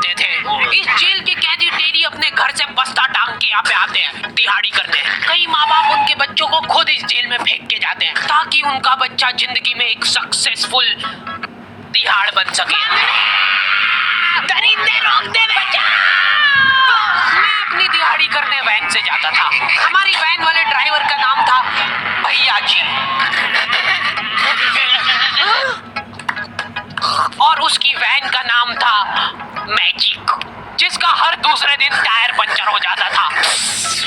होते थे। इस जेल के कैदी टेरी अपने घर से बस्ता टांग के यहाँ पे आते हैं दिहाड़ी करने। कई माँ बाप उनके बच्चों को खुद इस जेल में फेंक के जाते हैं ताकि उनका बच्चा जिंदगी में एक सक्सेसफुल दिहाड़ बन सके। दरिंदे रोक दे बच्चा। मैं अपनी दिहाड़ी करने वैन से जाता था। हमारी वैन वाले ड्राइवर का नाम था भैया जी और उसकी वैन का नाम था मैजिक, जिसका हर दूसरे दिन टायर पंचर हो जाता था।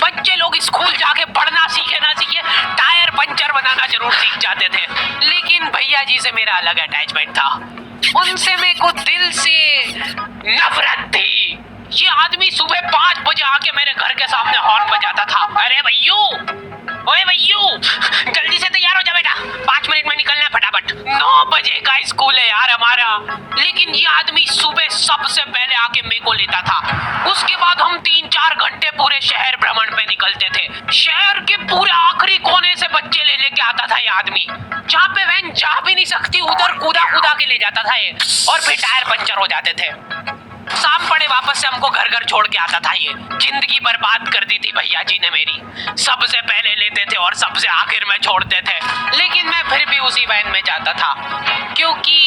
बच्चे लोग स्कूल जाके पढ़ना सीखे ना सीखे टायर पंचर बनाना जरूर सीख जाते थे। लेकिन भैया जी से मेरा अलग अटैचमेंट था। उनसे मेरे को दिल से नफरत थी। ये आदमी सुबह 5 बजे आके मेरे घर के सामने हॉर्न बजाता था। अरे भैयू, ओए भैयू, जल्दी से तैयार हो जा बेटा, 5 मिनट में निकलना है फटाफट। 9 बजे का स्कूल है यार हमारा। लेकिन ये आदमी सुबह सबसे पहले आके मेरे को लेता था। उसके बाद हम 3-4 घंटे पूरे शहर भ्रमण पे निकलते थे। शहर के पूरे आखिरी कोने से बच्चे ले लेके आता था ये आदमी। जहाँ पे वैन जा भी नहीं सकती उधर कूदा के ले जाता था ये, और फिर टायर पंचर हो जाते थे। शाम पड़े वापस से हमको घर घर छोड़ के आता था ये। जिंदगी बर्बाद कर दी थी भैया जी ने मेरी। सबसे पहले लेते थे और सबसे आखिर में छोड़ते थे। लेकिन मैं फिर भी उसी वैन में जाता था क्योंकि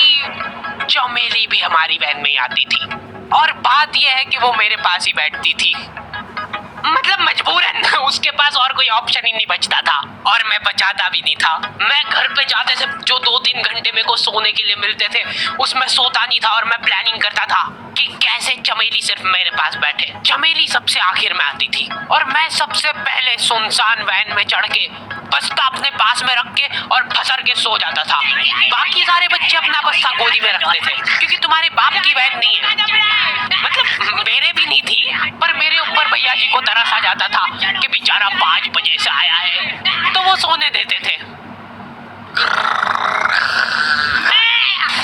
चमेली भी हमारी वैन में ही आती थी। और बात यह है कि वो मेरे पास ही बैठती थी, मतलब मजबूरन। उसके पास और कोई ऑप्शन ही नहीं बचता था और मैं बचाता भी नहीं था। मैं घर पे जाते से जो 2-3 घंटे मेरे को सोने के लिए मिलते थे उसमें सोता नहीं था और मैं प्लानिंग करता था कि कैसे चमेली सिर्फ मेरे पास बैठे। चमेली सबसे आखिर में आती थी और मैं सबसे पहले सुनसान वैन में चढ़ के बस्ता अपने पास में रख के और फसर के सो जाता था। बाकी सारे बच्चे अपना बस्ता गोदी में रखते थे क्योंकि तुम्हारे बाप की वैन नहीं है, मतलब मेरे भी नहीं थी। पर मेरे ऊपर भैया जी को तरस आ जाता था कि बेचारा 5 बजे से आया है, तो वो सोने देते थे।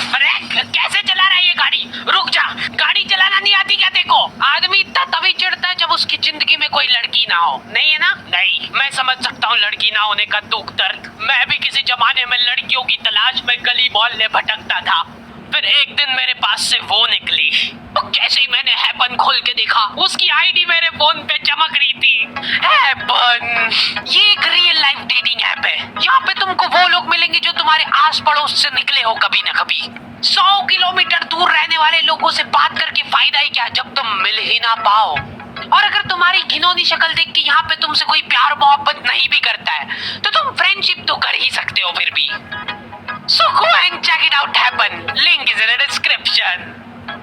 अरे कैसे चला रहा है ये गाड़ी? रुक जा, गाड़ी चलाना नहीं आती क्या? देखो, आदमी इतना तभी चिढ़ता है जब उसकी जिंदगी में कोई लड़की ना हो। नहीं है ना? नहीं, मैं समझ सकता हूँ लड़की ना होने का दुख दर्द। मैं भी किसी जमाने में लड़कियों की तलाश में गली मोहल्ले भटकता था। फिर एक दिन मेरे पास से वो निकली। तो जैसे ही मैंने हैपन खोल के देखा, उसकी आईडी मेरे फोन पे चमक रही थी। हैपन ये एक रियल लाइफ डेटिंग ऐप है। यहाँ पे तुमको वो लोग मिलेंगे जो तुम्हारे आस पड़ोस से निकले हो कभी न कभी। 100 किलोमीटर दूर रहने वाले लोगों से बात करके फायदा ही क्या जब तुम मिल ही ना पाओ। और अगर तुम्हारी घिनौनी शक्ल देख के यहाँ पे तुमसे कोई प्यार मोहब्बत नहीं भी करता है तो तुम फ्रेंडशिप तो कर ही सकते हो फिर भी। So go and check it out happen. Link is in the description.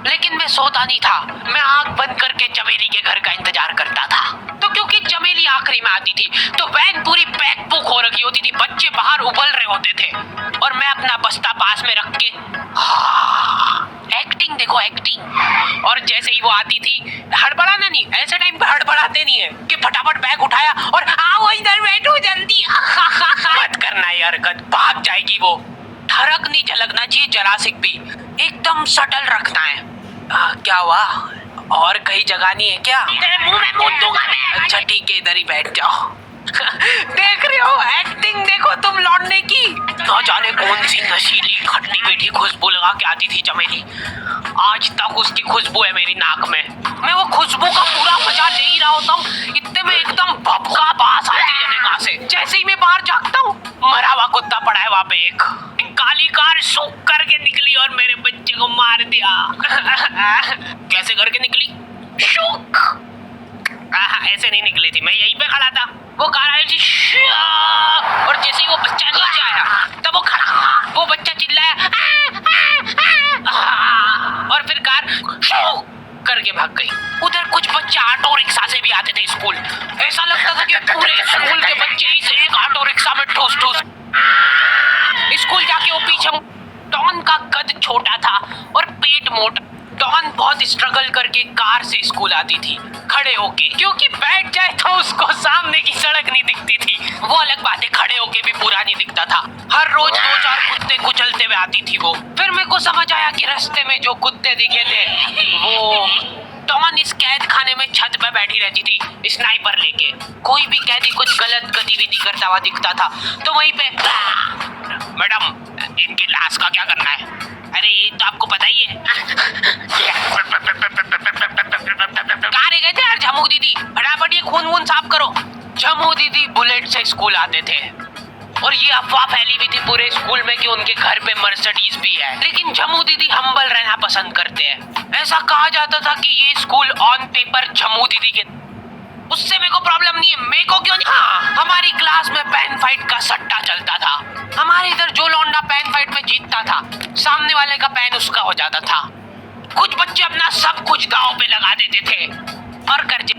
लेकिन मैं सोता नहीं था। मैं आंख बंद करके चमेली के घर का इंतजार करता था। तो क्योंकि चमेली आखिरी में आती थी तो वैन पूरी पैक पुक हो रखी होती थी। बच्चे बाहर उबल रहे होते थे और मैं अपना बस्ता पास में रख के एक्टिंग देखो एक्टिंग। और जैसे ही वो आती थी, हड़बड़ाना नहीं, ऐसे टाइम पे हड़बड़ाते नहीं है कि फटाफट बैग उठाया और आओ इधर बैठो जल्दी। मत करना ये हरकत, भाग जाएगी वो। ठरक नहीं झलकना चाहिए जरा सिक भी, एकदम सटल रखना है। क्या हुआ? और कहीं जगह नहीं है क्या? तेरे मुंह में मूत दूंगा मैं। अच्छा ठीक है, इधर ही बैठ जाओ। देख रहे हो एक्टिंग देखो तुम लौटने की। ना जाने कौन सी नशीली खट्टी मीठी खुशबू लगा के आती थी चमेली। आज तक उसकी खुशबू है मेरी नाक में। मैं वो खुशबू का पूरा मजा ले ही रहा होता हूँ, इतने में एकदम भभका बास आती है जगह से। जैसे ही मैं बाहर झांकता हूँ, मरा हुआ कुत्ता पड़ा है वहाँ पे। एक काली कार सूख करके निकली और मेरे बच्चे को मार दिया। कैसे करके निकली? शूक। ऐसे नहीं निकली थी, मैं यहीं पे खड़ा था, वो कार आई थी और जैसे ही वो बच्चा नीचे आया तब वो खड़ा, वो बच्चा चिल्लाया और फिर कार करके भाग गई। उधर कुछ बच्चे ऑटो रिक्शा से भी आते थे स्कूल। ऐसा लगता था कि पूरे स्कूल के बच्चे इस एक ऑटो रिक्शा में ठूस ठूस स्कूल जाके वो पीछे। डॉन का कद छोटा था और पेट मोटा। डॉन बहुत स्ट्रगल करके कार से स्कूल आती थी खड़े होके, क्योंकि बैठ जाए तो उसको सामने की सड़क नहीं दिखती थी। वो अलग बात है, खड़े होके भी पूरा नहीं दिखता था। हर रोज 2-4 कुत्ते कुचलते हुए आती थी वो। फिर मेरे को समझ आया कि रास्ते में जो कुत्ते दिखे थे वो डॉन इस कैद खाने में छत पे बैठी रहती थी स्नाइपर लेके। कोई भी कैदी कुछ गलत गतिविधि करता हुआ दिखता था तो वहीं पे, मैडम इनकी लाश का क्या करना है? अरे ये तो आपको पता ही है। बुलेट से स्कूल आते थे और ये अफवाह फैली हुई थी पूरे स्कूल में कि उनके घर पे मर्सिडीज भी है। लेकिन झमू दीदी हम्बल रहना पसंद करते हैं। ऐसा कहा जाता था कि ये स्कूल ऑन पेपर झमू दीदी के, उससे मेरे को प्रॉब्लम नहीं है, मेरे को क्यों नहीं। हाँ, हमारी क्लास में पेन फाइट का सट्टा चलता था। हमारे इधर जो लौंडा पेन फाइट में जीतता था, सामने वाले का पेन उसका हो जाता था। कुछ बच्चे अपना सब कुछ दांव पे लगा देते थे और कर्जे